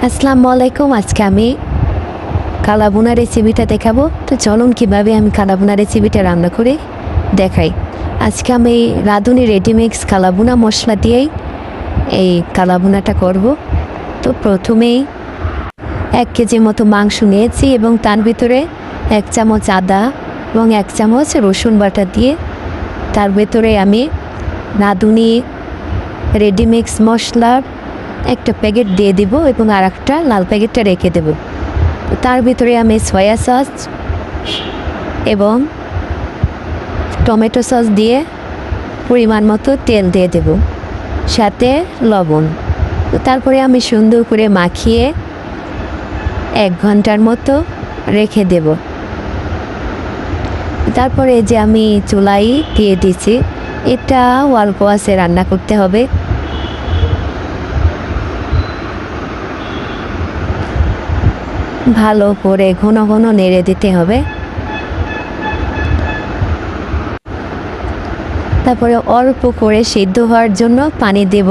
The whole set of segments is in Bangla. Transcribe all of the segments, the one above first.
আসসালামু আলাইকুম। আজকে আমি কালাভুনা রেসিপিটা দেখাবো। তো চলুন কীভাবে আমি কালাভুনা রেসিপিটা রান্না করে দেখাই। আজকে আমি রাঁধুনি রেডিমিক্স কালাভুনা মশলা দিয়েই এই কালাভুনাটা করব। তো প্রথমেই 1 কেজি মতো মাংস নিয়েছি এবং তার ভিতরে 1 চামচ আদা এবং 1 চামচ রসুন বাটা দিয়ে তার ভেতরে আমি রাঁধুনি রেডিমিক্স মশলার একটা প্যাকেট দিয়ে দিব এবং আর একটা লাল প্যাকেটটা রেখে দেব। তার ভিতরে আমি সয়া সস এবং টমেটো সস দিয়ে পরিমাণ মতো তেল দিয়ে দেব, সাথে লবণ। তারপরে আমি সুন্দর করে মাখিয়ে 1 ঘন্টার মতো রেখে দেব। তারপরে যে আমি চুলায় দিয়ে দিয়েছি, এটা অল্প আঁচে রান্না করতে হবে। ভালো করে ঘন ঘন নেড়ে দিতে হবে। তারপরে অল্প করে সিদ্ধ হওয়ার জন্য পানি দেব।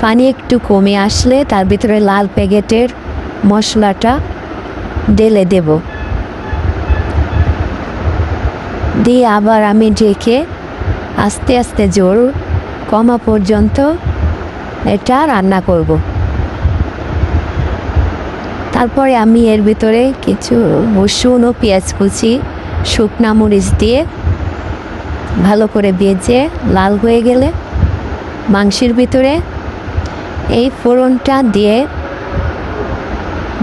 পানি একটু কমে আসলে তার ভিতরে লাল প্যাকেটের মশলাটা ঢেলে দেব, দিয়ে আবার আমি ঢেকে আস্তে আস্তে জোর কমা পর্যন্ত এটা রান্না করব। তারপরে আমি এর ভিতরে কিছু রসুন ও পেঁয়াজ কুচি, শুকনা মরিচ দিয়ে ভালো করে ভেজে লাল হয়ে গেলে মাংসের ভিতরে এই ফোড়নটা দিয়ে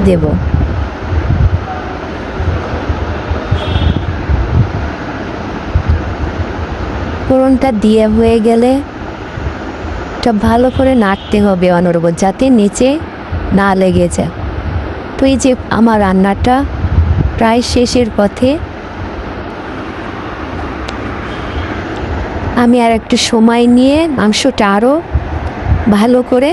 দেব। ফোড়নটা দিয়ে হয়ে গেলে এটা ভালো করে নাড়তে হবে অনবরত, যাতে নিচে না লেগে যায়। তো এই যে আমার রান্নাটা প্রায় শেষের পথে। আমি আর একটু সময় নিয়ে মাংসটা আরও ভালো করে